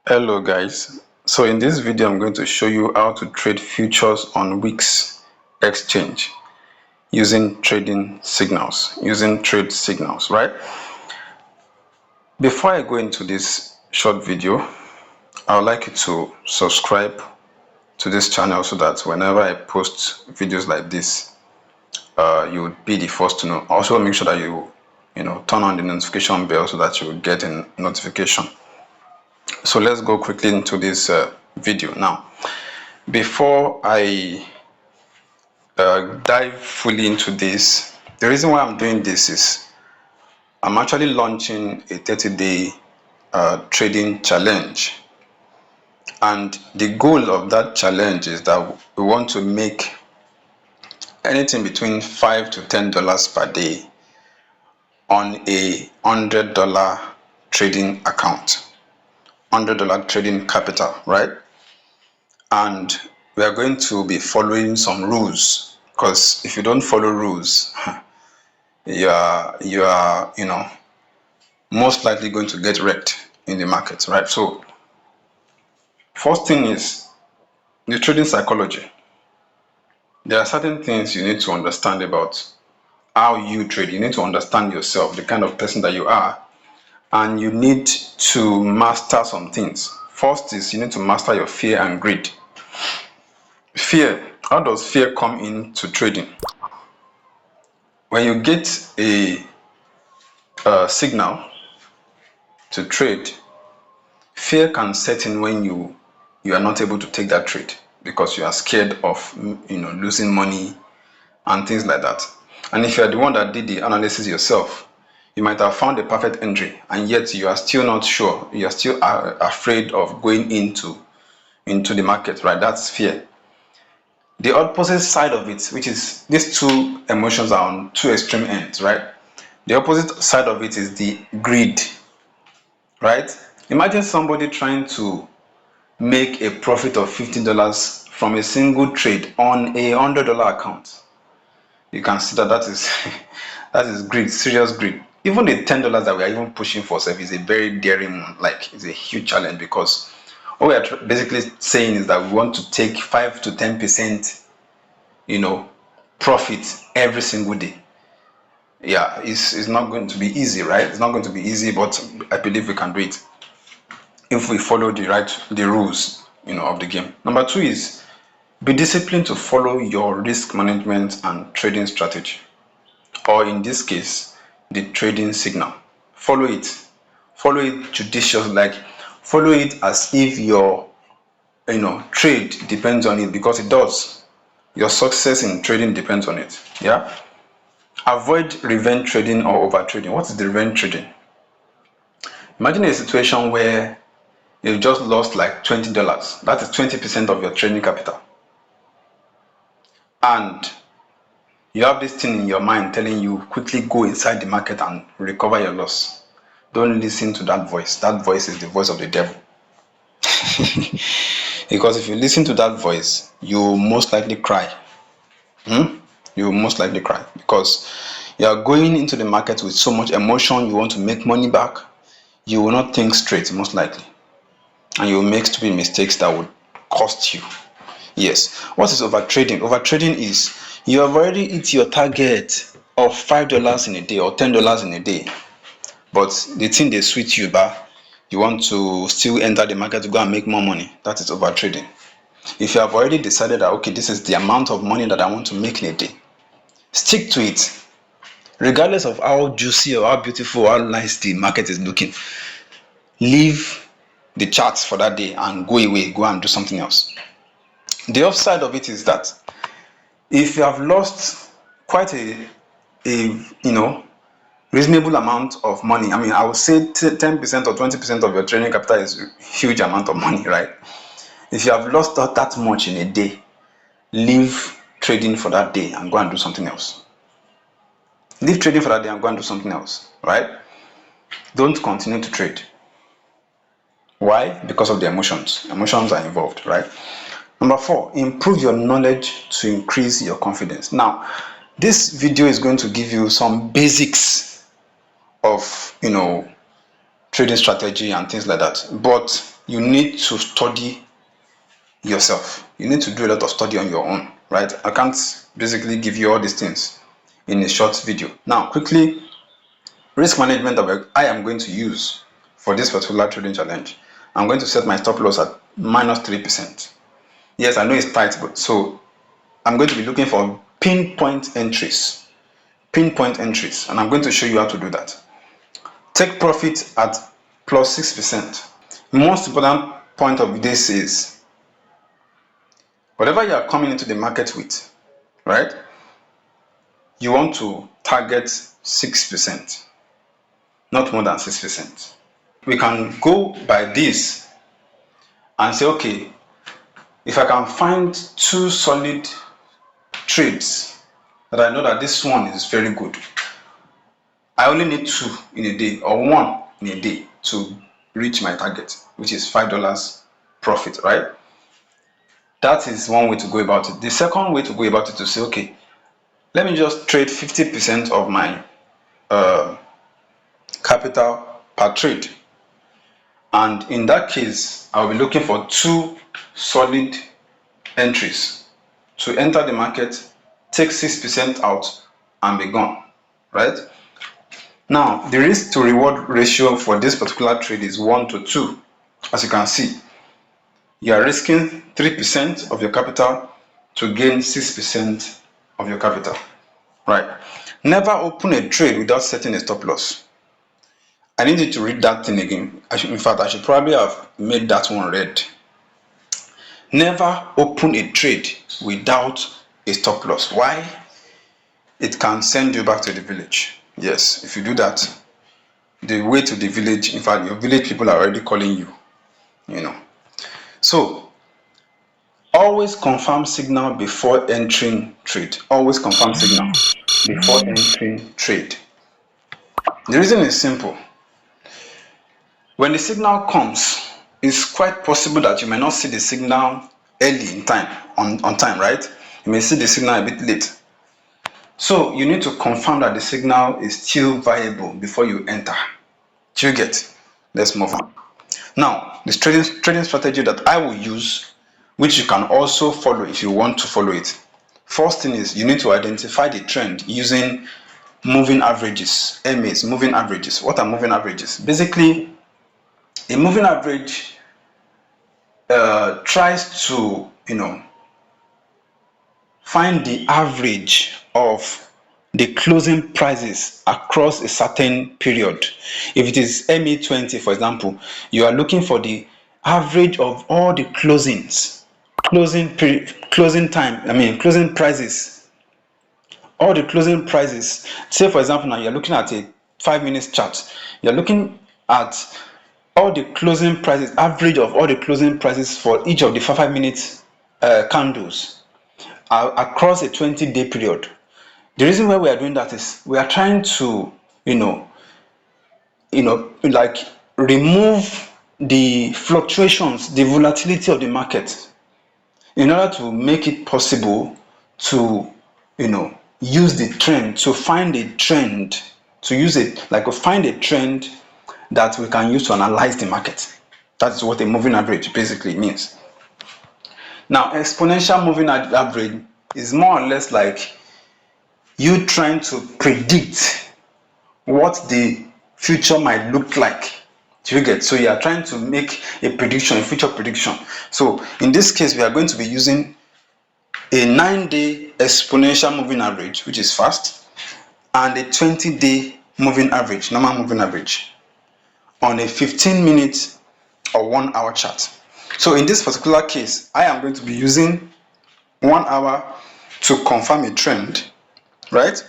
Hello guys, so in this video I'm going to show you how to trade futures on WEEX exchange using trade signals, right? Before I go into this short video, I would like you to subscribe to this channel so that whenever I post videos like this, you would be the first to know. Also make sure that you turn on the notification bell so that you will get a notification. So let's go quickly into this video now. Before I dive fully into this, the reason why I'm doing this is I'm actually launching a 30-day trading challenge, and the goal of that challenge is that we want to make anything between $5 to $10 per day on a $100 trading account, $100 trading capital, right? And we are going to be following some rules, because if you don't follow rules, you are most likely going to get wrecked in the market, right? So first thing is the trading psychology. There are certain things you need to understand about how you trade. You need to understand yourself, the kind of person that you are, and you need to master some things. First is you need to master your fear and greed. Fear. How does fear come into trading? When you get a signal to trade, fear can set in when you are not able to take that trade because you are scared of losing money and things like that. And if you are the one that did the analysis yourself, you might have found a perfect entry, and yet you are still not sure. You are still afraid of going into the market, right? That's fear. The opposite side of it, which is these two emotions are on two extreme ends, right? The opposite side of it is the greed, right? Imagine somebody trying to make a profit of $50 from a single trade on a $100 account. You can see that is that is greed, serious greed. Even the $10 that we are even pushing for is a very daring one. Like, it's a huge challenge, because what we are basically saying is that we want to take 5 to 10% profit every single day. Yeah, it's not going to be easy, right? It's not going to be easy, but I believe we can do it if we follow the rules of the game. Number two is be disciplined to follow your risk management and trading strategy, or in this case the trading signal. Follow it judiciously, like follow it as if your trade depends on it, because it does. Your success in trading depends on it. Yeah. Avoid revenge trading or over trading. What is the revenge trading? Imagine a situation where you've just lost like $20. That is 20% of your trading capital, and you have this thing in your mind telling you quickly go inside the market and recover your loss. Don't listen to that voice. That voice is the voice of the devil. Because if you listen to that voice, you will most likely cry. You will most likely cry, because you are going into the market with so much emotion. You want to make money back. You will not think straight, most likely, and you will make stupid mistakes that would cost you. Yes. What is overtrading? Overtrading is you have already hit your target of $5 in a day or $10 in a day, but the thing they sweet you, but you want to still enter the market to go and make more money. That is overtrading. If you have already decided that, okay, this is the amount of money that I want to make in a day, stick to it, regardless of how juicy or how beautiful or how nice the market is looking. Leave the charts for that day and go away, go and do something else. The upside of it is that if you have lost quite a reasonable amount of money, I mean, I would say 10% or 20% of your trading capital is a huge amount of money, right? If you have lost that much in a day, leave trading for that day and go and do something else. Leave trading for that day and go and do something else, right? Don't continue to trade. Why? Because of the emotions. Emotions are involved, right? Number four, improve your knowledge to increase your confidence. Now, this video is going to give you some basics of trading strategy and things like that, but you need to study yourself. You need to do a lot of study on your own, right? I can't basically give you all these things in a short video. Now, quickly, risk management that I am going to use for this particular trading challenge. I'm going to set my stop loss at -3%. Yes, I know it's tight, but so I'm going to be looking for pinpoint entries. Pinpoint entries, and I'm going to show you how to do that. Take profit at +6%. Most important point of this is whatever you are coming into the market with, right? You want to target 6%, not more than 6%. We can go by this and say, okay, if I can find 2 solid trades that I know that this one is very good, I only need 2 in a day or 1 in a day to reach my target, which is $5 profit, right? That is one way to go about it. The second way to go about it is to say, okay, let me just trade 50% of my capital per trade. And in that case, I'll be looking for 2 solid entries to enter the market, take 6% out, and be gone, right? Now, the risk to reward ratio for this particular trade is 1 to 2. As you can see, you are risking 3% of your capital to gain 6% of your capital, right? Never open a trade without setting a stop loss. I need you to read that thing again. In fact, I should probably have made that one red. Never open a trade without a stop loss. Why? It can send you back to the village. Yes, if you do that, the way to the village, in fact, your village people are already calling you, So, always confirm signal before entering trade. Always confirm signal before entering trade. The reason is simple. When the signal comes, it's quite possible that you may not see the signal early in time, on time, right? You may see the signal a bit late. So you need to confirm that the signal is still viable before you enter. Do you get? Let's move on. Now, this trading strategy that I will use, which you can also follow if you want to follow it. First thing is you need to identify the trend using moving averages, MAs, moving averages. What are moving averages? Basically, a moving average tries to, find the average of the closing prices across a certain period. If it is MA20, for example, you are looking for the average of all the closing prices, all the closing prices. Say, for example, now you're looking at a 5-minute chart. You're looking at all the closing prices, average of all the closing prices for each of the 5-minute candles across a 20-day period. The reason why we are doing that is we are trying to, like remove the fluctuations, the volatility of the market, in order to make it possible to, use the trend, to find a trend, to use it, like find a trend that we can use to analyze the market. That's what a moving average basically means. Now, exponential moving average is more or less like you trying to predict what the future might look like. Do you get? So you are trying to make a prediction, a future prediction. So in this case, we are going to be using a 9-day exponential moving average, which is fast, and a 20-day moving average, normal moving average, on a 15-minute or 1-hour chart. So in this particular case, I am going to be using 1 hour to confirm a trend, right?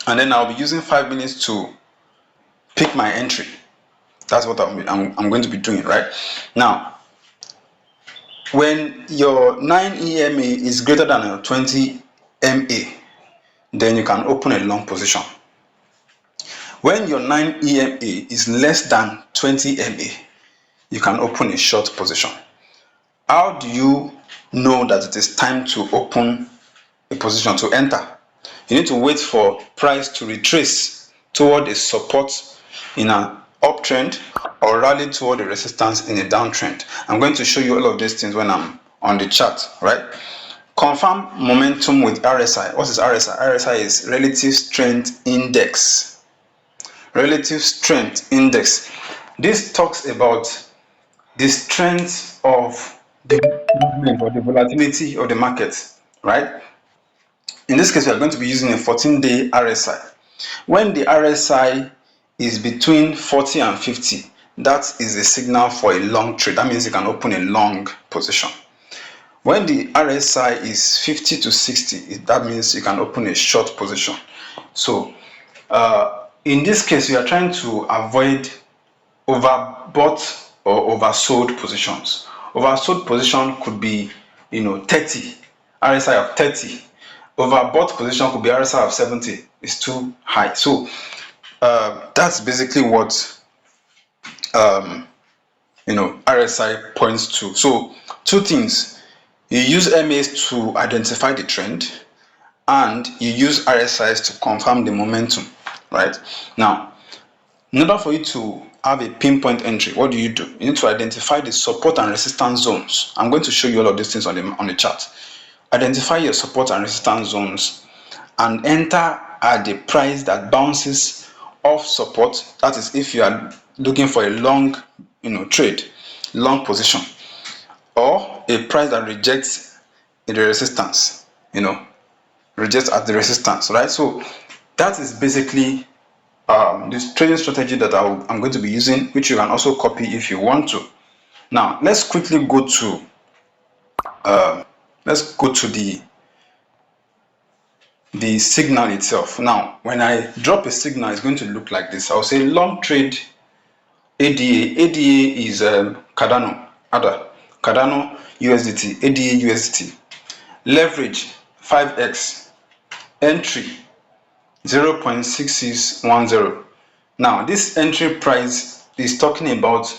And then I'll be using 5 minutes to pick my entry. That's what I'm going to be doing, right? Now, when your 9 EMA is greater than your 20 MA, then you can open a long position. When your 9 EMA is less than 20 MA, you can open a short position. How do you know that it is time to open a position, to enter? You need to wait for price to retrace toward a support in an uptrend or rally toward the resistance in a downtrend. I'm going to show you all of these things when I'm on the chart, right? Confirm momentum with RSI. What is RSI? RSI is relative strength index. Relative strength index. This talks about the strength of the movement or the volatility of the market, right? In this case, we are going to be using a 14-day RSI. When the RSI is between 40 and 50, that is a signal for a long trade. That means you can open a long position. When the RSI is 50 to 60, that means you can open a short position. So in this case, we are trying to avoid overbought or oversold positions. Oversold position could be 30, RSI of 30. Overbought position could be RSI of 70. It's too high. So that's basically what RSI points to. So two things: you use MAs to identify the trend, and you use RSIs to confirm the momentum, right? Now, in order for you to have a pinpoint entry, what do? You need to identify the support and resistance zones. I'm going to show you all of these things on the chart. Identify your support and resistance zones and enter at the price that bounces off support. That is, if you are looking for a long trade, long position, or a price that rejects the resistance, rejects at the resistance, right? So that is basically this trading strategy that I'm going to be using, which you can also copy if you want to. Now let's quickly go to the signal itself. Now when I drop a signal, it's going to look like this. I'll say long trade ADA. ADA is Cardano USDT, ADA USDT. Leverage 5x, entry 0.6610. Now this entry price is talking about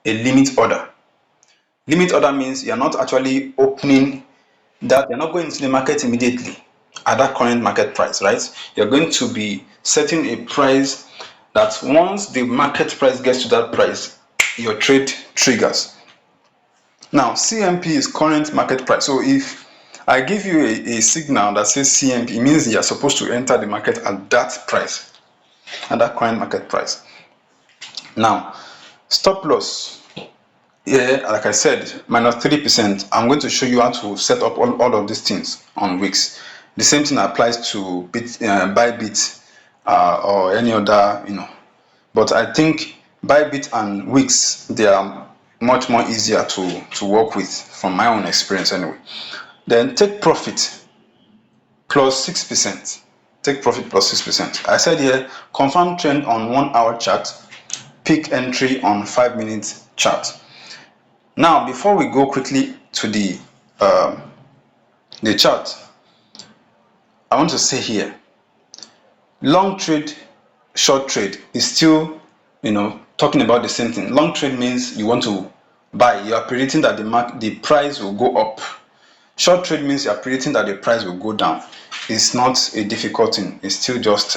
a limit order. Limit order means you're not actually opening that, you're not going into the market immediately at that current market price, right? You're going to be setting a price that once the market price gets to that price, your trade triggers. Now CMP is current market price. So if I give you a signal that says CMP, it means you are supposed to enter the market at that price, at that current market price. Now stop loss, like I said, minus 3%. I'm going to show you how to set up all of these things on WEEX. The same thing applies to Bybit or any other, but I think Bybit and WEEX, they are much more easier to work with from my own experience anyway. Then take profit plus 6%. Take profit plus 6%. I said here, confirm trend on 1 hour chart, peak entry on 5-minute chart. Now, before we go quickly to the chart, I want to say here, long trade, short trade is still, talking about the same thing. Long trade means you want to buy. You are predicting that the price will go up. Short trade means you are predicting that the price will go down. It's not a difficult thing. It's still just,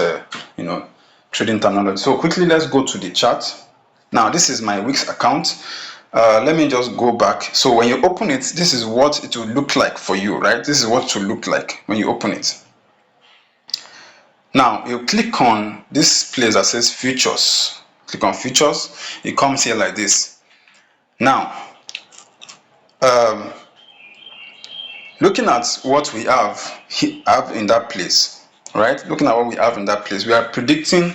trading terminology. So quickly, let's go to the chart. Now, this is my WEEX account. Let me just go back. So when you open it, this is what it will look like for you, right? This is what it will look like when you open it. Now you click on this place that says futures. Click on futures. It comes here like this. Now, looking at what we have in that place, right? Looking at what we have in that place, we are predicting,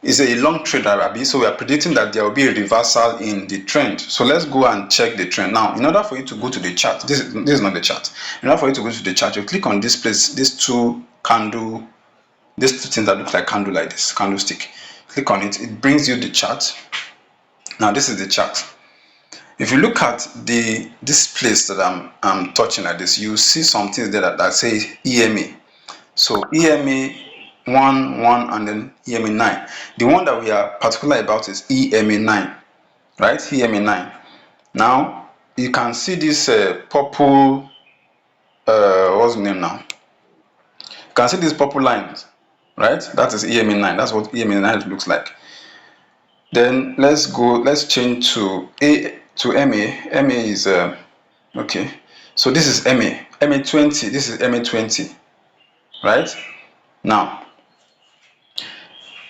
is a long trade Arabi, so we are predicting that there will be a reversal in the trend. So let's go and check the trend. Now, in order for you to go to the chart, this is not the chart. In order for you to go to the chart, you click on this place, these two things that look like candle, like this candlestick. Click on it, it brings you the chart. Now this is the chart. If you look at this place that I'm touching like this, you see some things there that say EMA. So EMA 1, and then EMA 9. The one that we are particular about is EMA 9, right? EMA 9. Now you can see this purple, what's the name now? You can see these purple lines, right? That is EMA 9. That's what EMA 9 looks like. Then let's change to MA. MA is okay. So this is MA20, this is MA20, right? Now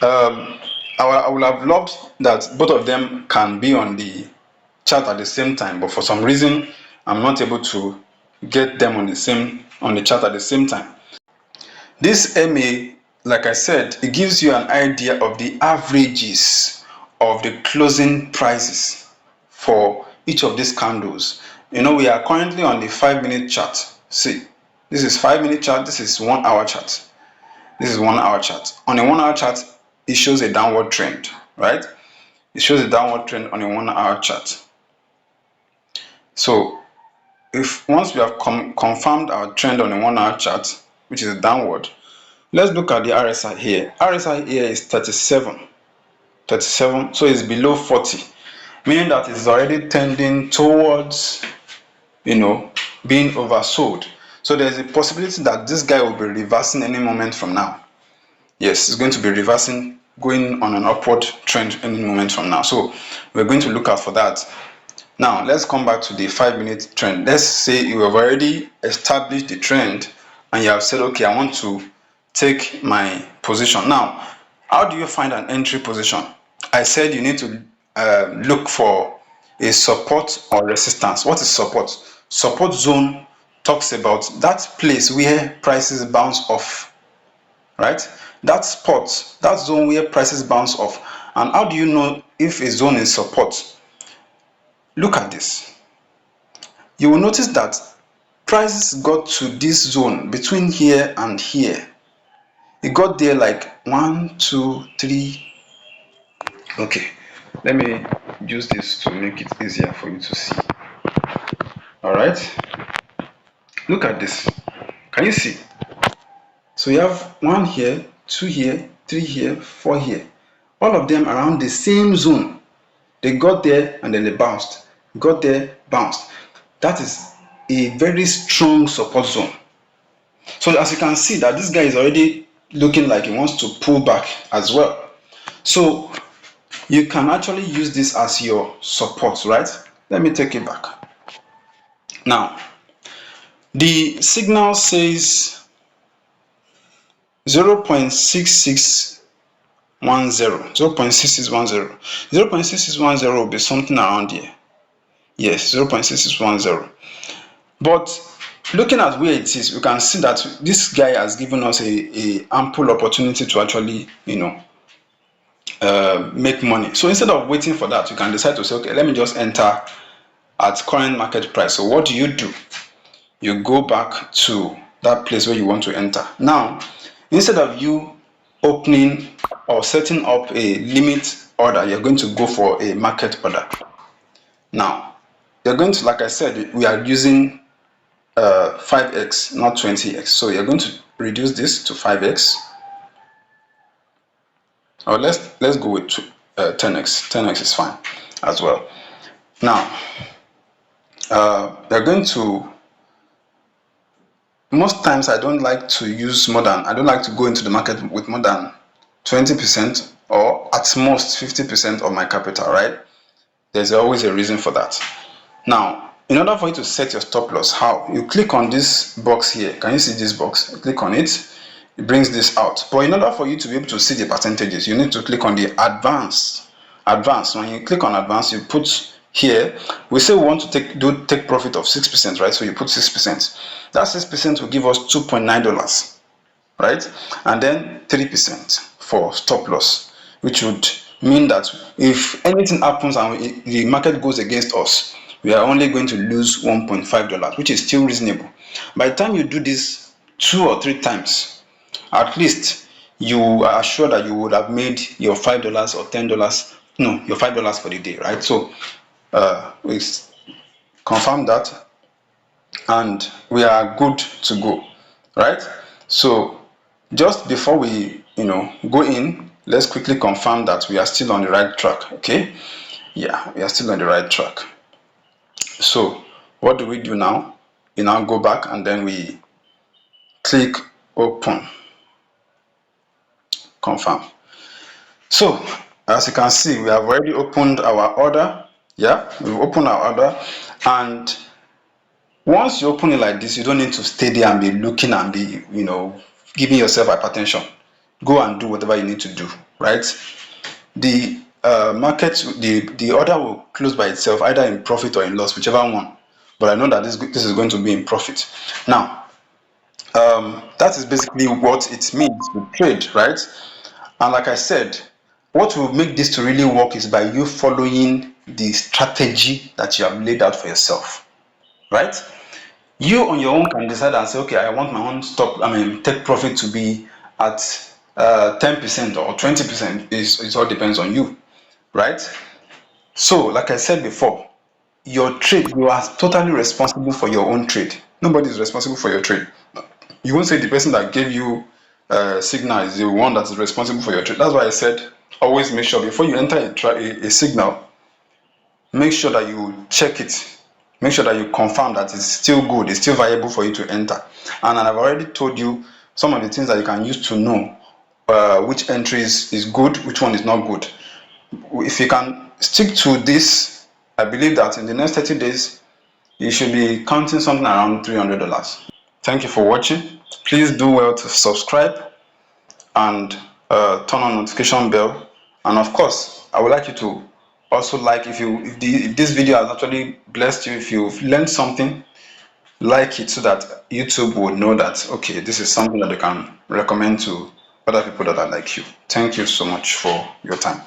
I would have loved that both of them can be on the chart at the same time, but for some reason I'm not able to get them on the chart at the same time. This MA, like I said, it gives you an idea of the averages of the closing prices for each of these candles. We are currently on the 5-minute chart. See, this is 5-minute chart, this is 1-hour chart. This is 1-hour chart. On a 1-hour chart, it shows a downward trend, right? It shows a downward trend on a 1-hour chart. So if once we have confirmed our trend on a 1-hour chart, which is downward, let's look at the RSI here. RSI here is 37, so it's below 40, meaning that it's already tending towards being oversold. So there's a possibility that this guy will be reversing any moment from now. Yes, it's going to be reversing, going on an upward trend any moment from now. So we're going to look out for that. Now let's come back to the 5-minute trend. Let's say you have already established the trend and you have said, okay, I want to take my position. Now, how do you find an entry position? I said you need to look for a support or resistance. What is support? Support zone talks about that place where prices bounce off, right? That spot, that zone where prices bounce off. And how do you know if a zone is support? Look at this. You will notice that prices got to this zone between here and here. It got there like 1, 2, 3. Okay, let me use this to make it easier for you to see. All right, look at this. Can you see? So you have 1 here, 2 here, 3 here, 4 here, all of them around the same zone. They got there and then they bounced, got there, bounced. That is a very strong support zone. So as you can see that this guy is already looking like he wants to pull back as well. So you can actually use this as your support, right? Let me take it back. Now, the signal says 0.6610. 0.6610. 0.6610 will be something around here. Yes, 0.6610. But looking at where it is, we can see that this guy has given us a ample opportunity to actually, make money. So instead of waiting for that, you can decide to say, okay, let me just enter at current market price. So what do? You go back to that place where you want to enter. Now, instead of you opening or setting up a limit order, you're going to go for a market order. Now, you're going to, like I said, we are using 5x, not 20x. So you're going to reduce this to 5x. Or let's go with 10x. 10x is fine as well. Now, they're going to, most times I don't like to go into the market with more than 20% or at most 50% of my capital, right? There's always a reason for that. Now, in order for you to set your stop loss, how? You click on this box here. Can you see this box? You click on it. It brings this out. But in order for you to be able to see the percentages, you need to click on the advanced. When you click on advanced, you put here, we say we want to take profit of 6%, right? So you put 6%. That 6% will give us $2.9, right? And then 3% for stop loss, which would mean that if anything happens and the market goes against us, we are only going to lose $1.5, which is still reasonable. By the time you do this 2 or 3 times, at least you are sure that you would have made your $5 or $10, your $5 for the day, right? So we confirm that and we are good to go, right? So just before we go in, let's quickly confirm that we are still on the right track. Okay, yeah, we are still on the right track. So what do we do now? We now go back and then we click open, confirm. So As you can see, we have already opened our order. Yeah, we've opened our order, and once you open it like this, you don't need to stay there and be looking and be, giving yourself hypertension. Go and do whatever you need to do, right? The market, the order will close by itself, either in profit or in loss, whichever one. But I know that this is going to be in profit. Now, that is basically what it means to trade, right? And like I said, what will make this to really work is by you following the strategy that you have laid out for yourself, right? You on your own can decide and say, okay, I want my own take profit to be at 10% or 20%. It all depends on you, right? So, like I said before, your trade, you are totally responsible for your own trade. Nobody is responsible for your trade. You won't say the person that gave you signal is the one that is responsible for your trade. That's why I said always make sure before you enter a signal, make sure that you check it. Make sure that you confirm that it's still good, it's still viable for you to enter. And I've already told you some of the things that you can use to know which entry is good, which one is not good. If you can stick to this, I believe that in the next 30 days, you should be counting something around $300. Thank you for watching. Please do well to subscribe and turn on notification bell. And of course, I would like you to also like, if this video has actually blessed you, if you've learned something, like it so that YouTube would know that, okay, this is something that they can recommend to other people that are like you. Thank you so much for your time.